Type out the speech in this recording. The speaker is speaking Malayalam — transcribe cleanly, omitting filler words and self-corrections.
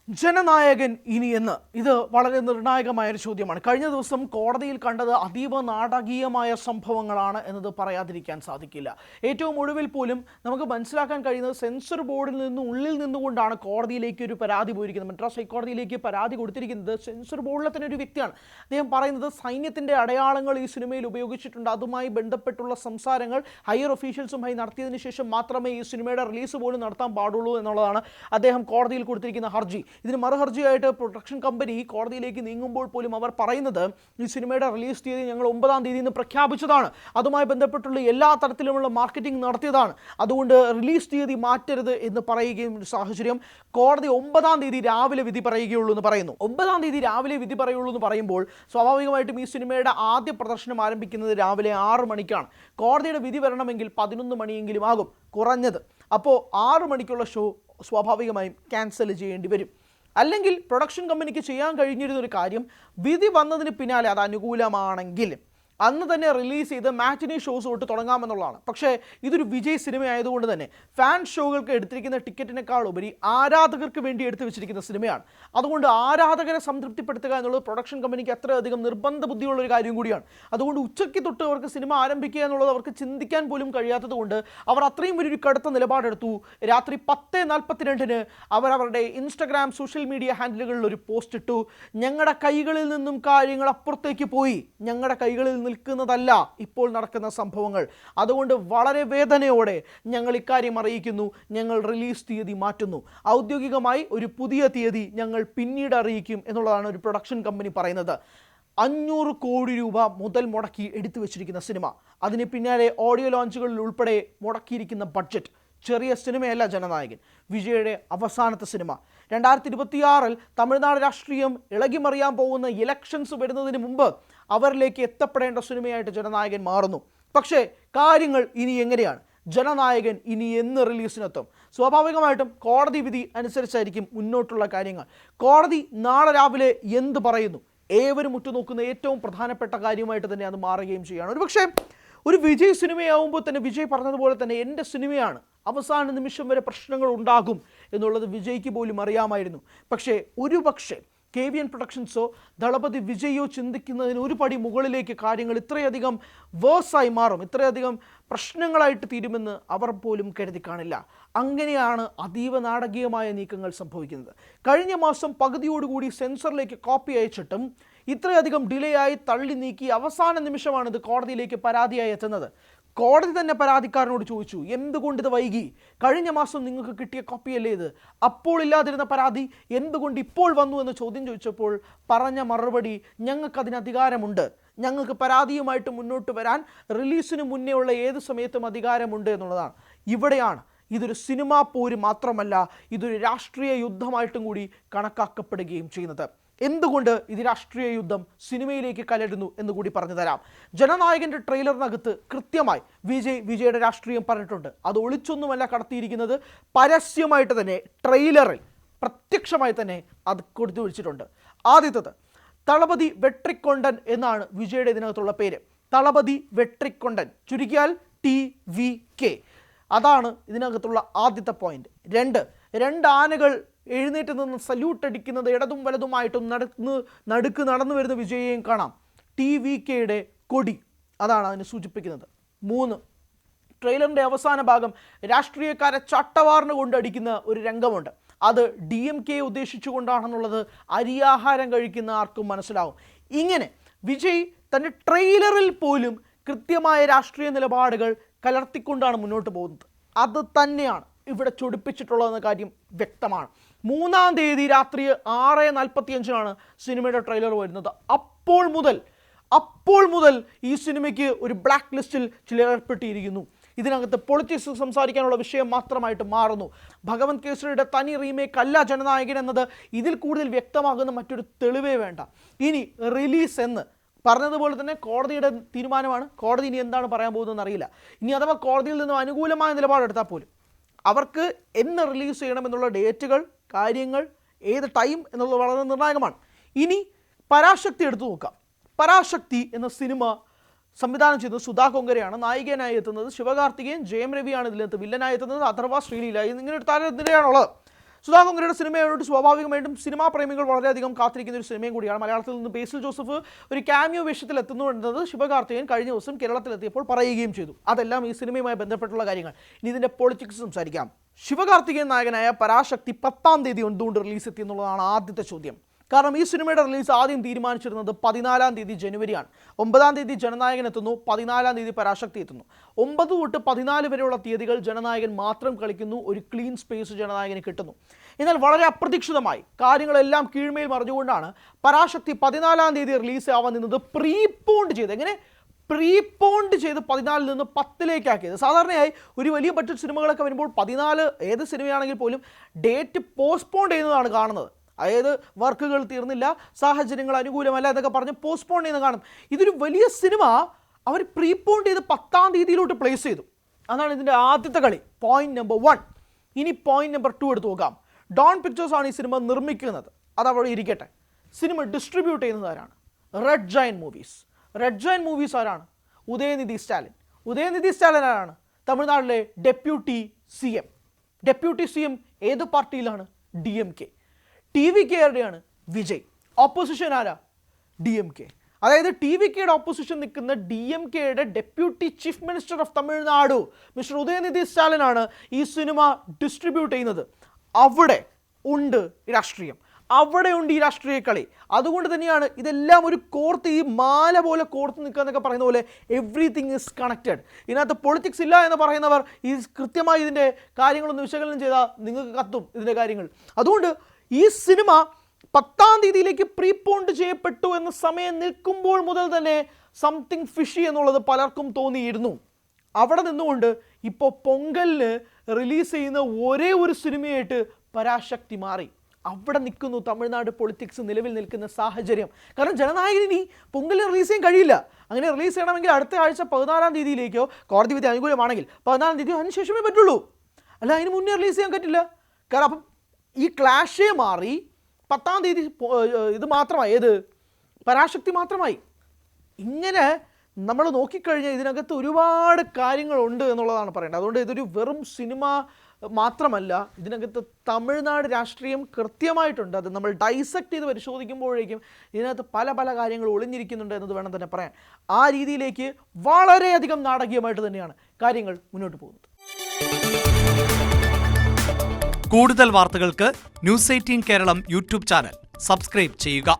ജനനായകൻ ഇനി എന്ന് ഇത് വളരെ നിർണായകമായൊരു ചോദ്യമാണ്. കഴിഞ്ഞ ദിവസം കോടതിയിൽ കണ്ടത് അതീവ നാടകീയമായ സംഭവങ്ങളാണ് എന്നത് പറയാതിരിക്കാൻ സാധിക്കില്ല. ഏറ്റവും ഒടുവിൽ പോലും നമുക്ക് മനസ്സിലാക്കാൻ കഴിയുന്നത് സെൻസർ ബോർഡിൽ നിന്ന് ഉള്ളിൽ നിന്നുകൊണ്ടാണ് കോടതിയിലേക്ക് ഒരു പരാതി പോയിരിക്കുന്നത്. മദ്രാസ് ഹൈക്കോടതിയിലേക്ക് പരാതി കൊടുത്തിരിക്കുന്നത് സെൻസർ ബോർഡിലെ തന്നെ ഒരു വ്യക്തിയാണ്. അദ്ദേഹം പറയുന്നത് സൈന്യത്തിൻ്റെ അടയാളങ്ങൾ ഈ സിനിമയിൽ ഉപയോഗിച്ചിട്ടുണ്ട്, അതുമായി ബന്ധപ്പെട്ടുള്ള സംസാരങ്ങൾ ഹയർ ഒഫീഷ്യൽസുമായി നടത്തിയതിനു ശേഷം മാത്രമേ ഈ സിനിമയുടെ റിലീസ് പോലും നടത്താൻ പാടുള്ളൂ എന്നുള്ളതാണ് അദ്ദേഹം കോടതിയിൽ കൊടുത്തിരിക്കുന്ന ഹർജി. ഇതിന് മറുഹർജിയായിട്ട് പ്രൊഡക്ഷൻ കമ്പനി കോടതിയിലേക്ക് നീങ്ങുമ്പോൾ പോലും അവർ പറയുന്നത് ഈ സിനിമയുടെ റിലീസ് തീയതി ഞങ്ങൾ 9-ാം തീയതി പ്രഖ്യാപിച്ചതാണ്, അതുമായി ബന്ധപ്പെട്ടുള്ള എല്ലാ തരത്തിലുമുള്ള മാർക്കറ്റിംഗ് നടത്തിയതാണ്, അതുകൊണ്ട് റിലീസ് തീയതി മാറ്റരുത് എന്ന് പറയുകയും സാഹചര്യം. കോടതി 9-ാം തീയതി രാവിലെ വിധി പറയുകയുള്ളൂ എന്ന് പറയുന്നു. 9-ാം തീയതി രാവിലെ വിധി പറയുള്ളൂ എന്ന് പറയുമ്പോൾ സ്വാഭാവികമായിട്ടും ഈ സിനിമയുടെ ആദ്യ പ്രദർശനം ആരംഭിക്കുന്നത് രാവിലെ 6 മണിക്കാണ്. കോടതിയുടെ വിധി വരണമെങ്കിൽ 11 മണിയെങ്കിലും ആകും കുറഞ്ഞത്. അപ്പോൾ 6 മണിക്കുള്ള ഷോ സ്വാഭാവികമായും ക്യാൻസൽ ചെയ്യേണ്ടി വരും. അല്ലെങ്കിൽ പ്രൊഡക്ഷൻ കമ്പനിക്ക് ചെയ്യാൻ കഴിഞ്ഞിരുന്നൊരു കാര്യം, വിധി വന്നതിന് പിന്നാലെ അത് അനുകൂലമാണെങ്കിൽ അന്ന് തന്നെ റിലീസ് ചെയ്ത് മാറ്റിനി ഷോസ് തൊട്ട് തുടങ്ങാമെന്നുള്ളതാണ്. പക്ഷേ ഇതൊരു വിജയ് സിനിമ ആയതുകൊണ്ട് തന്നെ ഫാൻ ഷോകൾക്ക് എടുത്തിരിക്കുന്ന ടിക്കറ്റിനേക്കാൾ ഉപരി ആരാധകർക്ക് വേണ്ടി എടുത്തു വെച്ചിരിക്കുന്ന സിനിമയാണ്. അതുകൊണ്ട് ആരാധകരെ സംതൃപ്തിപ്പെടുത്തുക എന്നുള്ളത് പ്രൊഡക്ഷൻ കമ്പനിക്ക് അത്രയധികം നിർബന്ധ ബുദ്ധിയുള്ളൊരു കാര്യം കൂടിയാണ്. അതുകൊണ്ട് ഉച്ചയ്ക്ക് തൊട്ട് അവർക്ക് സിനിമ ആരംഭിക്കുക എന്നുള്ളത് അവർക്ക് ചിന്തിക്കാൻ പോലും കഴിയാത്തത് കൊണ്ട് അവർ അത്രയും വലിയൊരു കടുത്ത നിലപാടെടുത്തു. രാത്രി 10:42 അവർ അവരുടെ ഇൻസ്റ്റഗ്രാം സോഷ്യൽ മീഡിയ ഹാൻഡിലുകളിൽ ഒരു പോസ്റ്റ് ഇട്ടു. ഞങ്ങളുടെ കൈകളിൽ നിന്നും കാര്യങ്ങൾ അപ്പുറത്തേക്ക് പോയി, ഞങ്ങളുടെ കൈകളിൽ നിൽക്കുന്നതല്ല ഇപ്പോൾ നടക്കുന്ന സംഭവങ്ങൾ, അതുകൊണ്ട് വളരെ വേദനയോടെ ഞങ്ങൾ ഇക്കാര്യം അറിയിക്കുന്നു, ഞങ്ങൾ റിലീസ് തീയതി മാറ്റുന്നു, ഔദ്യോഗികമായി ഒരു പുതിയ തീയതി ഞങ്ങൾ പിന്നീട് അറിയിക്കും എന്നുള്ളതാണ് ഒരു പ്രൊഡക്ഷൻ കമ്പനി പറയുന്നത്. 500 കോടി രൂപ മുതൽ മുടക്കി എടുത്തു വെച്ചിരിക്കുന്ന സിനിമ, അതിന് പിന്നാലെ ഓഡിയോ ലോഞ്ചുകളിൽ ഉൾപ്പെടെ മുടക്കിയിരിക്കുന്ന ബഡ്ജറ്റ്. ചെറിയ സിനിമയല്ല ജനനായകൻ, വിജയുടെ അവസാനത്തെ സിനിമ. 2026 തമിഴ്നാട് രാഷ്ട്രീയം ഇളകിമറിയാൻ പോകുന്ന ഇലക്ഷൻസ് വരുന്നതിന് മുമ്പ് അവരിലേക്ക് എത്തപ്പെടേണ്ട സിനിമയായിട്ട് ജനനായകൻ മാറുന്നു. പക്ഷേ കാര്യങ്ങൾ ഇനി എങ്ങനെയാണ്? ജനനായകൻ ഇനി എന്ന് റിലീസിനെത്തും? സ്വാഭാവികമായിട്ടും കോടതി വിധി അനുസരിച്ചായിരിക്കും മുന്നോട്ടുള്ള കാര്യങ്ങൾ. കോടതി നാളെ രാവിലെ എന്ത് പറയുന്നു, ഏവരും ഉറ്റുനോക്കുന്ന ഏറ്റവും പ്രധാനപ്പെട്ട കാര്യമായിട്ട് തന്നെ അത് മാറുകയും ചെയ്യുകയാണ്. ഒരുപക്ഷെ ഒരു വിജയ് സിനിമയാവുമ്പോൾ തന്നെ വിജയ് പറഞ്ഞതുപോലെ തന്നെ എൻ്റെ സിനിമയാണ്, അവസാന നിമിഷം വരെ പ്രശ്നങ്ങൾ ഉണ്ടാകും എന്നുള്ളത് വിജയ്ക്ക് പോലും അറിയാമായിരുന്നു. പക്ഷേ ഒരുപക്ഷെ KVN പ്രൊഡക്ഷൻസോ ദളപതി വിജയോ ചിന്തിക്കുന്നതിന് ഒരു പടി മുകളിലേക്ക് കാര്യങ്ങൾ ഇത്രയധികം വേഴ്സായി മാറും, ഇത്രയധികം പ്രശ്നങ്ങളായിട്ട് തീരുമെന്ന് അവർ പോലും കരുതി കാണില്ല. അങ്ങനെയാണ് അതീവ നാടകീയമായ നീക്കങ്ങൾ സംഭവിക്കുന്നത്. കഴിഞ്ഞ മാസം പകുതിയോടുകൂടി സെൻസറിലേക്ക് കോപ്പി അയച്ചിട്ടും ഇത്രയധികം ഡിലേ ആയി തള്ളി നീക്കി അവസാന നിമിഷമാണിത് കോടതിയിലേക്ക് പരാതിയായി എത്തുന്നത്. കോടതി തന്നെ പരാതിക്കാരനോട് ചോദിച്ചു, എന്തുകൊണ്ട് ഇത് വൈകി? കഴിഞ്ഞ മാസം നിങ്ങൾക്ക് കിട്ടിയ കോപ്പിയല്ലേ ഇത്? അപ്പോൾ ഇല്ലാതിരുന്ന പരാതി എന്തുകൊണ്ട് ഇപ്പോൾ വന്നു എന്ന് ചോദ്യം ചോദിച്ചപ്പോൾ പറഞ്ഞ മറുപടി, ഞങ്ങൾക്കതിന് അധികാരമുണ്ട്, ഞങ്ങൾക്ക് പരാതിയുമായിട്ട് മുന്നോട്ട് വരാൻ റിലീസിന് മുന്നേ ഉള്ള ഏത് സമയത്തും അധികാരമുണ്ട് എന്നുള്ളതാണ്. ഇവിടെയാണ് ഇതൊരു സിനിമാ പോര് മാത്രമല്ല, ഇതൊരു രാഷ്ട്രീയ യുദ്ധമായിട്ടും കൂടി കണക്കാക്കപ്പെടുകയും ചെയ്യുന്നത്. എന്തുകൊണ്ട് ഇത് രാഷ്ട്രീയ യുദ്ധം സിനിമയിലേക്ക് കലരുന്നു എന്ന് കൂടി പറഞ്ഞു തരാം. ജനനായകൻ്റെ ട്രെയിലറിനകത്ത് കൃത്യമായി വിജയുടെ രാഷ്ട്രീയം പറഞ്ഞിട്ടുണ്ട്. അത് ഒളിച്ചൊന്നുമല്ല കടത്തിയിരിക്കുന്നത്, പരസ്യമായിട്ട് തന്നെ ട്രെയിലറിൽ പ്രത്യക്ഷമായി തന്നെ അത് കൊടുത്തു വെച്ചിട്ടുണ്ട്. ആദ്യത്തത് തളപതി വെട്രിക്കൊണ്ടൻ എന്നാണ് വിജയുടെ ഇതിനകത്തുള്ള പേര്. തളപതി വെട്രിക്കൊണ്ടൻ, ചുരുക്കിയാൽ TVK. അതാണ് ഇതിനകത്തുള്ള ആദ്യത്തെ പോയിന്റ്. രണ്ട് ആനകൾ എഴുന്നേറ്റ് നിന്ന് സല്യൂട്ട് അടിക്കുന്നത് ഇടതും വലതുമായിട്ടും നടുക്ക് നടന്നു വരുന്ന വിജയെയും കാണാം. TVKയുടെ കൊടി, അതാണ് അതിനെ സൂചിപ്പിക്കുന്നത്. 3, ട്രെയിലറിൻ്റെ അവസാന ഭാഗം രാഷ്ട്രീയക്കാരെ ചട്ടവാറിന് കൊണ്ടടിക്കുന്ന ഒരു രംഗമുണ്ട്. അത് DMK ഉദ്ദേശിച്ചുകൊണ്ടാണെന്നുള്ളത് അരിയാഹാരം കഴിക്കുന്ന ആർക്കും മനസ്സിലാവും. ഇങ്ങനെ വിജയ് തൻ്റെ ട്രെയിലറിൽ പോലും കൃത്യമായ രാഷ്ട്രീയ നിലപാടുകൾ കലർത്തിക്കൊണ്ടാണ് മുന്നോട്ട് പോകുന്നത്. അത് തന്നെയാണ് ഇവിടെ ചൊടിപ്പിച്ചിട്ടുള്ളതെന്ന കാര്യം വ്യക്തമാണ്. 3-ാം തീയതി രാത്രി 6:45 സിനിമയുടെ ട്രെയിലർ വരുന്നത്. അപ്പോൾ മുതൽ ഈ സിനിമയ്ക്ക് ഒരു ബ്ലാക്ക് ലിസ്റ്റിൽ ചിലർപ്പെട്ടിരിക്കുന്നു. ഇതിനകത്ത് പൊളിറ്റിക്സ് സംസാരിക്കാനുള്ള വിഷയം മാത്രമായിട്ട് മാറുന്നു. ഭഗവന്ത് കേസരിയുടെ തനി റീമേക്ക് അല്ല ജനനായകൻ എന്നത് ഇതിൽ കൂടുതൽ വ്യക്തമാകുന്ന മറ്റൊരു തെളിവേ വേണ്ട. ഇനി റിലീസ് എന്ന് പറഞ്ഞതുപോലെ തന്നെ കോടതിയുടെ തീരുമാനമാണ്. കോടതി ഇനി എന്താണ് പറയാൻ പോകുന്നതെന്ന് അറിയില്ല. ഇനി അഥവാ കോടതിയിൽ നിന്നും അനുകൂലമായ നിലപാടെടുത്താൽ പോലും അവർക്ക് എന്ന് റിലീസ് ചെയ്യണമെന്നുള്ള ഡേറ്റുകൾ, കാര്യങ്ങൾ, ഏത് ടൈം എന്നുള്ളത് വളരെ നിർണായകമാണ്. ഇനി പരാശക്തി എടുത്തു നോക്കാം. പരാശക്തി എന്ന സിനിമ സംവിധാനം ചെയ്തത് സുധാ കൊങ്കരയാണ്. നായികനായി എത്തുന്നത് ശിവകാർത്തികേയൻ, ജയം രവിയാണ് ഇതിനകത്ത് വില്ലനായി എത്തുന്നത്, അഥർവ, ശ്രീലീല, ഇങ്ങനെ ഒരു താരനിരയാണുള്ളത്. സുധാ കൊങ്ങരയുടെ സിനിമയോട് സ്വാഭാവികമായിട്ടും സിനിമാ പ്രേമികൾ വളരെയധികം കാത്തിരിക്കുന്ന ഒരു സിനിമയും കൂടിയാണ്. മലയാളത്തിൽ നിന്ന് ബേസിൽ ജോസഫ് ഒരു ക്യാമിയോ വേഷത്തിൽ എത്തുന്നു എന്നത് ശിവകാർത്തികേയൻ കഴിഞ്ഞ ദിവസം കേരളത്തിലെത്തിയപ്പോൾ പറയുകയും ചെയ്തു. അതെല്ലാം ഈ സിനിമയുമായി ബന്ധപ്പെട്ടുള്ള കാര്യങ്ങൾ. ഇനി ഇതിൻ്റെ പൊളിറ്റിക്സ് സംസാരിക്കാം. ശിവകാർത്തികേയൻ നായകനായ പരാശക്തി 10-ാം തീയതി എന്തുകൊണ്ട് റിലീസ് എത്തി എന്നുള്ളതാണ് ആദ്യത്തെ ചോദ്യം. കാരണം ഈ സിനിമയുടെ റിലീസ് ആദ്യം തീരുമാനിച്ചിരുന്നത് 14-ാം തീയതി ജനുവരിയാണ്. 9-ാം തീയതി ജനനായകൻ എത്തുന്നു, 14-ാം തീയതി പരാശക്തി എത്തുന്നു. 9 തൊട്ട് 14 വരെയുള്ള തീയതികൾ ജനനായകൻ മാത്രം കളിക്കുന്നു. ഒരു ക്ലീൻ സ്പേസ് ജനനായകന് കിട്ടുന്നു. എന്നാൽ വളരെ അപ്രതീക്ഷിതമായി കാര്യങ്ങളെല്ലാം കീഴ്മേൽ മറിഞ്ഞുകൊണ്ടാണ് പരാശക്തി 14-ാം തീയതി റിലീസ് ആവാൻ നിന്നത് പ്രീപോണ്ട് ചെയ്ത്. എങ്ങനെ പ്രീപോണ്ട് ചെയ്ത് 14 നിന്ന് 10 ആക്കിയത്. സാധാരണയായി ഒരു വലിയ ബഡ്ജറ്റ് സിനിമകളൊക്കെ വരുമ്പോൾ 14 ഏത് സിനിമയാണെങ്കിൽ പോലും ഡേറ്റ് പോസ്റ്റ്പോൺ ചെയ്യുന്നതാണ് കാണുന്നത്. അതായത് വർക്കുകൾ തീർന്നില്ല, സാഹചര്യങ്ങൾ അനുകൂലമല്ല എന്നൊക്കെ പറഞ്ഞ് പോസ്റ്റ്പോൺ ചെയ്യുന്ന കാണും. ഇതൊരു വലിയ സിനിമ അവർ പ്രീപോണ്ട് ചെയ്ത് 10-ാം തീയതിയിലോട്ട് പ്ലേസ് ചെയ്തു. അതാണ് ഇതിൻ്റെ ആദ്യത്തെ കളി, പോയിന്റ് നമ്പർ 1. ഇനി പോയിന്റ് നമ്പർ 2 എടുത്ത് നോക്കാം. ഡോൺ പിക്ചേഴ്സ് ആണ് ഈ സിനിമ നിർമ്മിക്കുന്നത്, അതവിടെ ഇരിക്കട്ടെ. സിനിമ ഡിസ്ട്രിബ്യൂട്ട് ചെയ്യുന്നത് ആരാണ്? Red giant movies. Red giant movies ആരാണ്? ഉദയനിധി സ്റ്റാലിൻ. ഉദയനിധി സ്റ്റാലിൻ ആരാണ്? തമിഴ്നാട്ടിലെ ഡെപ്യൂട്ടി CM. ഡെപ്യൂട്ടി CM ഏത് പാർട്ടിയിലാണ്? DMK. TVK ആരുടെയാണ്? വിജയ്. ഓപ്പോസിഷൻ ആരാ? DMK. അതായത് TVKയുടെ ഓപ്പോസിഷൻ നിൽക്കുന്ന DMKയുടെ deputy chief minister of Tamil Nadu mister Udhayanidhi Stalin ആണ് ഈ സിനിമ ഡിസ്ട്രിബ്യൂട്ട് ചെയ്യുന്നത്. അവിടെ ഉണ്ട് രാഷ്ട്രീയം, അവിടെ ഉണ്ട് ഈ രാഷ്ട്രീയ കളി. അതുകൊണ്ട് തന്നെയാണ് ഇതെല്ലാം ഒരു കോർത്ത്, ഈ മാല പോലെ കോർത്ത് നിൽക്കുക എന്നൊക്കെ പറയുന്ന പോലെ എവ്രിതിങ് ഈസ് കണക്റ്റഡ്. ഇതിനകത്ത് പൊളിറ്റിക്സ് ഇല്ല എന്ന് പറയുന്നവർ ഈ കൃത്യമായി ഇതിൻ്റെ കാര്യങ്ങളൊന്ന് വിശകലനം ചെയ്താൽ നിങ്ങൾക്ക് കത്തും ഇതിൻ്റെ കാര്യങ്ങൾ. അതുകൊണ്ട് ഈ സിനിമ 10-ാം തീയതിയിലേക്ക് പ്രീപോണ്ട് ചെയ്യപ്പെട്ടു എന്ന സമയം നിൽക്കുമ്പോൾ മുതൽ തന്നെ സംതിങ് ഫിഷി എന്നുള്ളത് പലർക്കും തോന്നിയിരുന്നു. അവിടെ നിന്നുകൊണ്ട് ഇപ്പോൾ പൊങ്കലിന് റിലീസ് ചെയ്യുന്ന ഒരേ ഒരു സിനിമയായിട്ട് പരാശക്തി മാറി. അവിടെ നിൽക്കുന്നു തമിഴ്നാട് പൊളിറ്റിക്സ് നിലവിൽ നിൽക്കുന്ന സാഹചര്യം. കാരണം ജനനായകന് പൊങ്കലിന് റിലീസ് ചെയ്യാൻ കഴിയില്ല. അങ്ങനെ റിലീസ് ചെയ്യണമെങ്കിൽ അടുത്ത ആഴ്ച 14-ാം തീയതിയിലേക്കോ കോടതി വിധി അനുകൂലമാണെങ്കിൽ 14-ാം തീയതിയോ അതിന് ശേഷമേ പറ്റുള്ളൂ. അല്ല, അതിന് മുന്നേ റിലീസ് ചെയ്യാൻ പറ്റില്ല. കാരണം അപ്പം ഈ ക്ലാഷേ മാറി 10-ാം തീയതി ഇത് മാത്രമായി, ഏത് പരാശക്തി മാത്രമായി. ഇങ്ങനെ നമ്മൾ നോക്കിക്കഴിഞ്ഞാൽ ഇതിനകത്ത് ഒരുപാട് കാര്യങ്ങളുണ്ട് എന്നുള്ളതാണ് പറയേണ്ടത്. അതുകൊണ്ട് ഇതൊരു വെറും സിനിമ മാത്രമല്ല, ഇതിനകത്ത് തമിഴ്നാട് രാഷ്ട്രീയം കൃത്യമായിട്ടുണ്ട്. അത് നമ്മൾ ഡൈസെക്ട് ചെയ്ത് പരിശോധിക്കുമ്പോഴേക്കും ഇതിനകത്ത് പല പല കാര്യങ്ങൾ ഒളിഞ്ഞിരിക്കുന്നുണ്ട് എന്നത് വേണം തന്നെ പറയാൻ. ആ രീതിയിലേക്ക് വളരെയധികം നാടകീയമായിട്ട് തന്നെയാണ് കാര്യങ്ങൾ മുന്നോട്ട് പോകുന്നത്. കൂടുതൽ വാർത്തകൾക്ക് news 18 Keralam YouTube channel subscribe ചെയ്യുക.